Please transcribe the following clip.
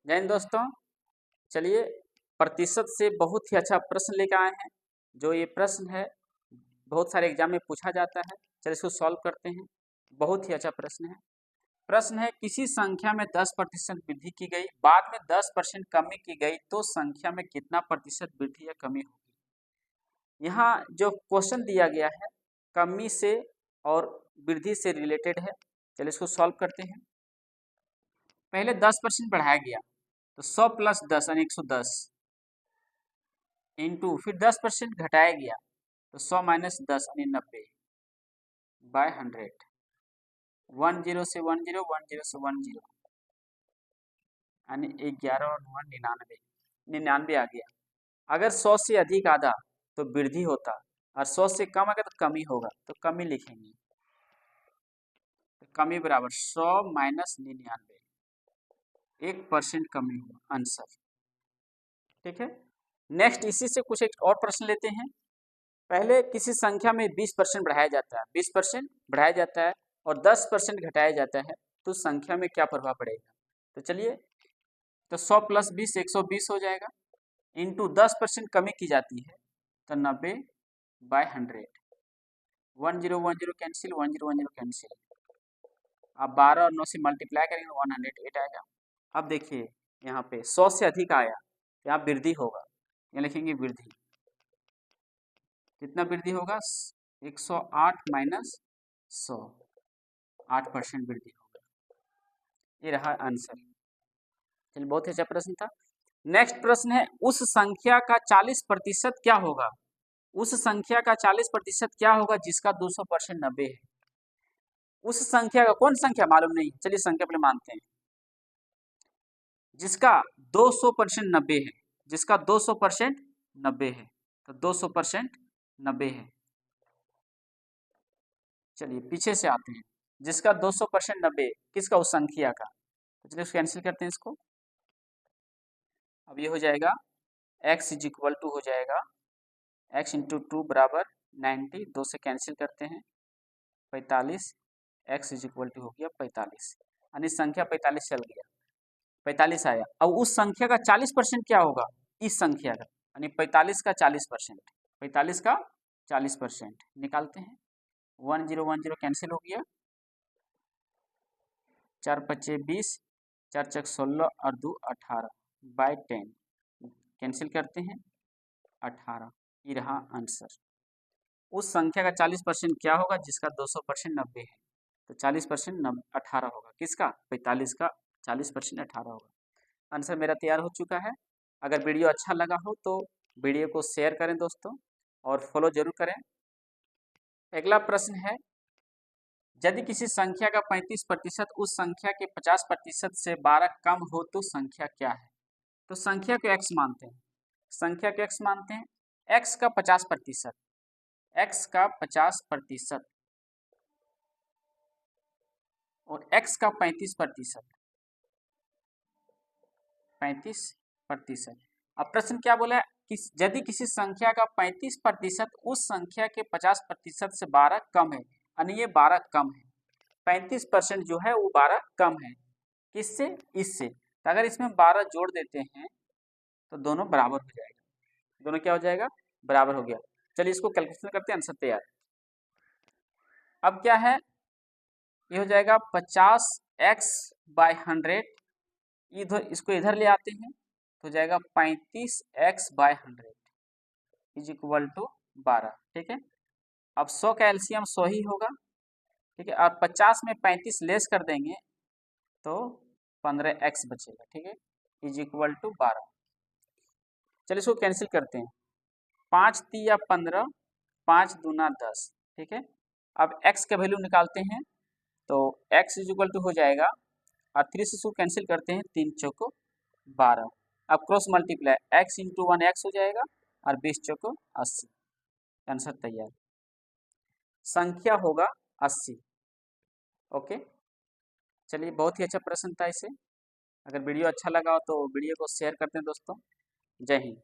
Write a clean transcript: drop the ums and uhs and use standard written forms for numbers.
जय हिंद दोस्तों। चलिए, प्रतिशत से बहुत ही अच्छा प्रश्न लेकर आए हैं। जो ये प्रश्न है बहुत सारे एग्जाम में पूछा जाता है। चलिए इसको सॉल्व करते हैं। बहुत ही अच्छा प्रश्न है। प्रश्न है, किसी संख्या में 10% वृद्धि की गई, बाद में 10% कमी की गई, तो संख्या में कितना प्रतिशत वृद्धि या कमी होगी। यहाँ जो क्वेश्चन दिया गया है कमी से और वृद्धि से रिलेटेड है। चलिए इसको सॉल्व करते हैं। पहले 10% बढ़ाया गया तो 100 प्लस 10 यानी 110 इंटू फिर 10% घटाया गया तो 100 माइनस 10 यानी 90 बाय 100। 10 से 10, 10 से 10 यानी 11 और 99 99 आ गया। अगर 100 से अधिक आधा तो वृद्धि होता और 100 से कम अगर तो कमी होगा, तो कमी लिखेंगे। तो कमी बराबर 100 माइनस 99, 1% कमी हुआ आंसर। ठीक है, नेक्स्ट इसी से कुछ एक और प्रश्न लेते हैं। पहले किसी संख्या में 20% बढ़ाया जाता है, 20% बढ़ाया जाता है और 10% घटाया जाता है, तो संख्या में क्या प्रभाव पड़ेगा। तो चलिए, तो 100 प्लस 20 120 हो जाएगा, इंटू 10% कमी की जाती है तो 90 बाय 100। 10 cancel, 10 cancel. अब 12 और 9 से मल्टीप्लाई करेंगे 108 आएगा। अब देखिए यहाँ पे 100 से अधिक आया, यहाँ वृद्धि होगा, यहाँ लिखेंगे वृद्धि। कितना वृद्धि होगा, 108 माइनस 100, 8% वृद्धि होगा। ये रहा आंसर। चलिए, बहुत ही अच्छा प्रश्न था। नेक्स्ट प्रश्न है, उस संख्या का 40% क्या होगा। उस संख्या का 40% क्या होगा जिसका 200% 90 है। उस संख्या का कौन संख्या मालूम नहीं, चलिए संख्या पहले मानते हैं। जिसका 200% 90 है, जिसका 200% 90 है, तो 200% 90 है। चलिए पीछे से आते हैं, जिसका 200% 90 किसका, उस संख्या का। तो चलिए कैंसिल करते हैं इसको। अब ये हो जाएगा x इज इक्वल टू हो जाएगा x इंटू 2 बराबर 90, 2 से कैंसिल करते हैं 45, x इज इक्वल टू हो गया 45, यानी संख्या 45 चल गया, 45 आया। अब उस संख्या का 40% क्या होगा, इस संख्या का, यानी 45 का 40%, 45 का 40% निकालते हैं। 10 कैंसिल हो गया, 4 पच्चे 20, 4 चक 16 और 2 18 बाय 10 कैंसिल करते हैं 18। ये रहा आंसर। उस संख्या का 40% क्या होगा जिसका 200% 90 है, तो 40% 18 होगा। किसका, 45 का 40% 18 होगा। आंसर मेरा तैयार हो चुका है। अगर वीडियो अच्छा लगा हो तो वीडियो को शेयर करें दोस्तों, और फॉलो जरूर करें। अगला प्रश्न है, यदि किसी संख्या का 35% उस संख्या के 50% से 12 कम हो तो संख्या क्या है। तो संख्या को x मानते हैं, संख्या को x मानते हैं। x का 50%, x का 50% और x का 35%, 35%। अब प्रश्न क्या बोला है, यदि किसी संख्या का 35% उस संख्या के 50% से 12 कम है, यानी ये 12 कम है। 35% जो है वो 12 कम है, किससे, इससे। तो अगर इसमें 12 जोड़ देते हैं तो दोनों बराबर हो जाएगा, दोनों क्या हो जाएगा, बराबर हो गया। चलिए इसको कैलकुलेशन करते हैं, आंसर तैयार। अब क्या है, ये हो जाएगा 50x बाय 100, इधर इसको इधर ले आते हैं तो जाएगा 35x bye 100 is equal to 12। ठीक है, अब 100 का एलसीएम 100 ही होगा। ठीक है, और 50 में 35 लेस कर देंगे तो 15x बचेगा। ठीक है, इज इक्वल टू 12। चलिए इसको कैंसिल करते हैं, 5 तिया 15, 5 दूना 10। ठीक है, अब x का वैल्यू निकालते हैं तो x इज इक्वल टू हो जाएगा, और 3 से इसको कैंसिल करते हैं, 3 चौको 12। अब cross multiply x into 1 x हो जाएगा और 20 चौको 80। आंसर तैयार, संख्या होगा 80। ओके, चलिए बहुत ही अच्छा प्रश्न था इसे। अगर वीडियो अच्छा लगा हो तो वीडियो को शेयर करते हैं दोस्तों। जय हिंद।